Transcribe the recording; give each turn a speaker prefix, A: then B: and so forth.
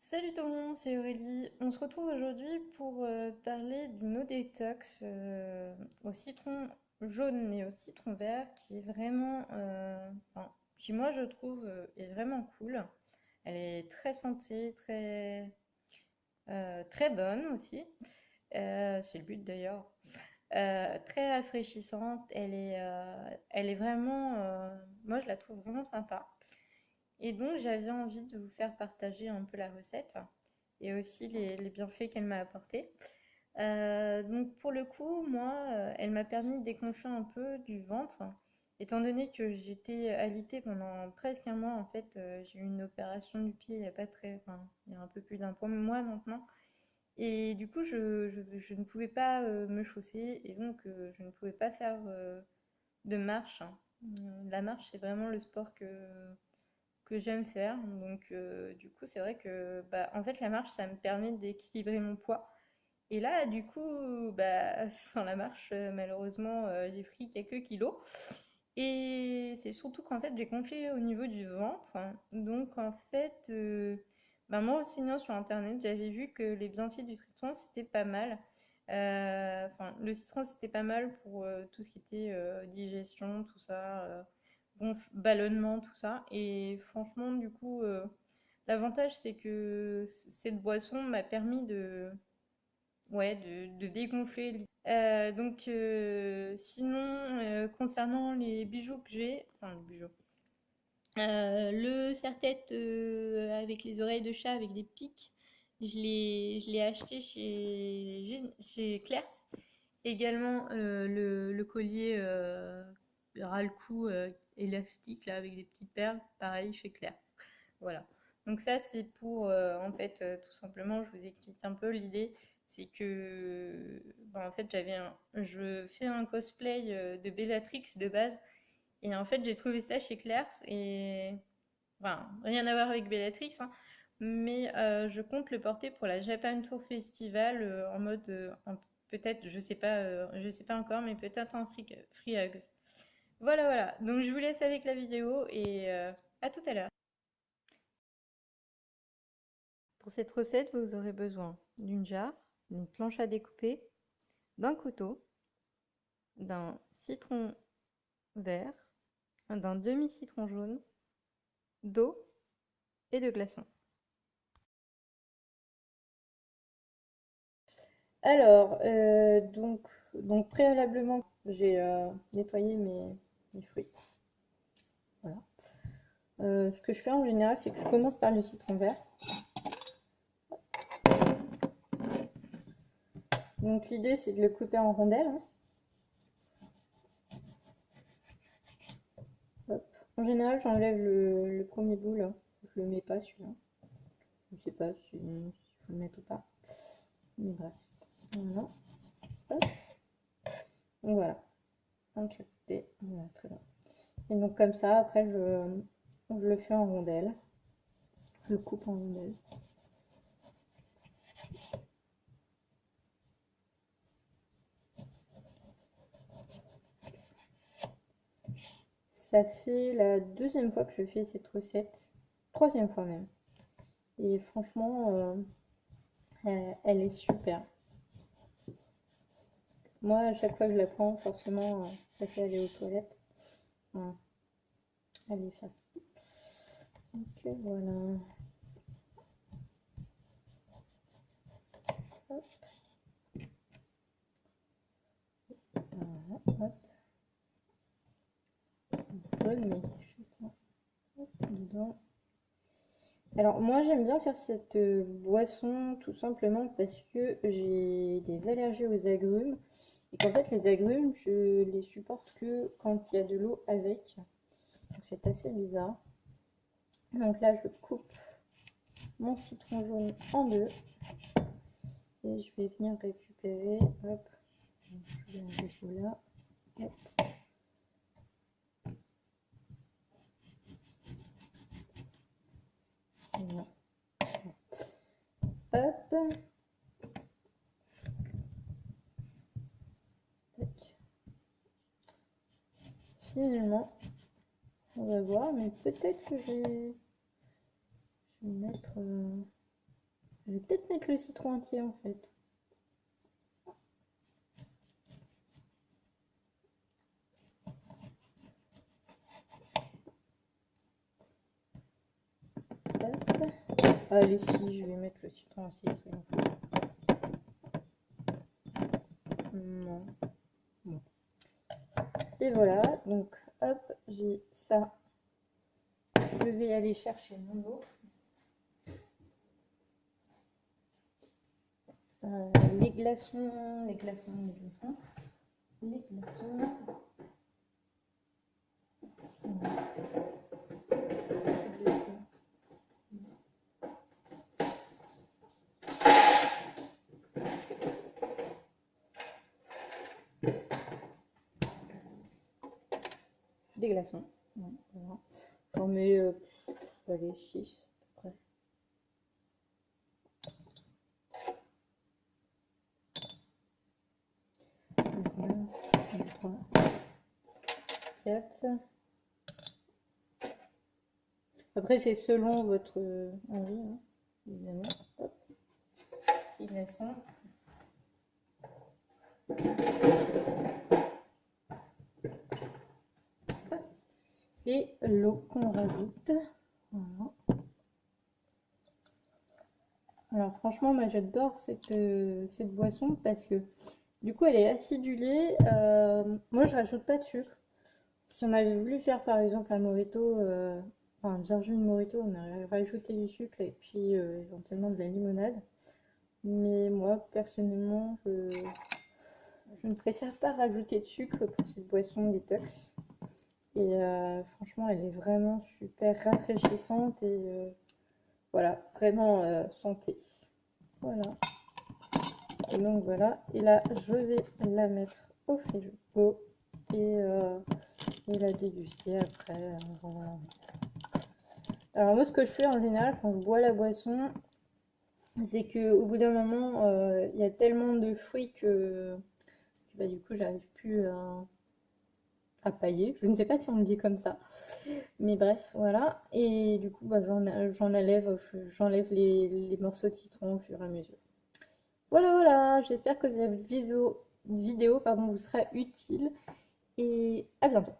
A: Salut tout le monde, c'est Aurélie. On se retrouve aujourd'hui pour parler d'une eau détox au citron jaune et au citron vert qui est vraiment, enfin, qui moi je trouve est vraiment cool. Elle est très santé, très bonne aussi. C'est le but d'ailleurs. Très rafraîchissante. Elle est vraiment, moi je la trouve vraiment sympa. Et donc, j'avais envie de vous faire partager un peu la recette et aussi les bienfaits qu'elle m'a apportés. Donc, pour le coup, moi, elle m'a permis de dégonfler un peu du ventre. Étant donné que j'étais alitée pendant presque un mois, en fait, j'ai eu une opération du pied il y a pas très, enfin, il y a un peu plus d'un mois maintenant. Et du coup, je ne pouvais pas me chausser et donc je ne pouvais pas faire de marche, hein. La marche, c'est vraiment le sport que j'aime faire. Donc, du coup, c'est vrai que, bah, en fait, la marche, ça me permet d'équilibrer mon poids. Et là, du coup, bah, sans la marche, malheureusement, j'ai pris quelques kilos. Et c'est surtout qu'en fait, j'ai gonflé au niveau du ventre. Donc, en fait, bah, moi aussi, non, sur Internet, j'avais vu que les bienfaits du citron, c'était pas mal. Enfin, le citron, c'était pas mal pour tout ce qui était digestion, tout ça, ballonnement, tout ça. Et franchement, du coup, l'avantage, c'est que cette boisson m'a permis ouais, de dégonfler. Donc, sinon, concernant les bijoux que j'ai, enfin, les bijoux, le serre-tête avec les oreilles de chat avec des pics, je l'ai acheté chez Claire's. Également, le collier ras le cou élastique là, avec des petites perles, pareil chez Claire's. Voilà. Donc ça, c'est pour, en fait, tout simplement, je vous explique un peu l'idée, c'est que, ben, en fait, je fais un cosplay de Bellatrix de base, et en fait, j'ai trouvé ça chez Claire's, et enfin, rien à voir avec Bellatrix, hein, mais je compte le porter pour la Japan Tour Festival en mode, peut-être, je sais pas encore, mais peut-être en free hugs. Voilà, voilà. Donc je vous laisse avec la vidéo et à tout à l'heure. Pour cette recette, vous aurez besoin d'une jarre, d'une planche à découper, d'un couteau, d'un citron vert, d'un demi-citron jaune, d'eau et de glaçons. Alors, donc préalablement, j'ai nettoyé mes fruits. Voilà. Ce que je fais en général, c'est que je commence par le citron vert. Donc l'idée, c'est de le couper en rondelles, hein. Hop. En général, j'enlève le premier bout là. Je le mets pas celui-là. Je sais pas si faut le mettre ou pas. Mais bref. Voilà. Hop. Donc voilà. Un de chaque côté. Voilà, très bien. Et donc comme ça, après, je le fais en rondelles. Je le coupe en rondelles. Ça fait la deuxième fois que je fais cette recette. Troisième fois même. Et franchement, elle est super. Moi, à chaque fois que je la prends, forcément, ça fait aller aux toilettes. Voilà. Elle est faire. Donc voilà. Hop, voilà, hop. Je mets chacun hop, dedans. Alors moi j'aime bien faire cette boisson tout simplement parce que j'ai des allergies aux agrumes et qu'en fait les agrumes je les supporte que quand il y a de l'eau avec. Donc c'est assez bizarre. Donc là je coupe mon citron jaune en deux et je vais venir récupérer. Hop, je vais enlever celui-là. Hop. Voilà. Hop. Tac. Finalement, on va voir, mais peut-être que je vais mettre. Je vais peut-être mettre le citron entier en fait. Hop. Allez, si, je vais mettre le citron entier, soyons fous. Non. Bon. Et voilà, donc hop, j'ai ça. Je vais aller chercher mon eau. Les glaçons, les glaçons, les glaçons, les glaçons. Des glaçons. Voilà. J'en mets, allez, 6 à peu près. 3, 4. Après, c'est selon votre envie, hein, évidemment. Hop. 6 glaçons. Et l'eau qu'on rajoute. Voilà. Alors franchement, moi j'adore cette boisson parce que du coup elle est acidulée. Moi je rajoute pas de sucre. Si on avait voulu faire par exemple un mojito, enfin un virgin mojito, on aurait rajouté du sucre et puis éventuellement de la limonade. Mais moi personnellement, je ne préfère pas rajouter de sucre pour cette boisson détox. Et franchement, elle est vraiment super rafraîchissante et voilà, vraiment santé. Voilà. Et donc voilà. Et là, je vais la mettre au frigo et la déguster après. Voilà. Alors moi, ce que je fais en général quand je bois la boisson, c'est que au bout d'un moment, il y a tellement de fruits que bah, du coup, j'arrive plus à pailler. Je ne sais pas si on me dit comme ça. Mais bref, voilà. Et du coup, bah, j'enlève les morceaux de citron au fur et à mesure. Voilà, voilà. J'espère que cette vidéo, pardon, vous sera utile. Et à bientôt.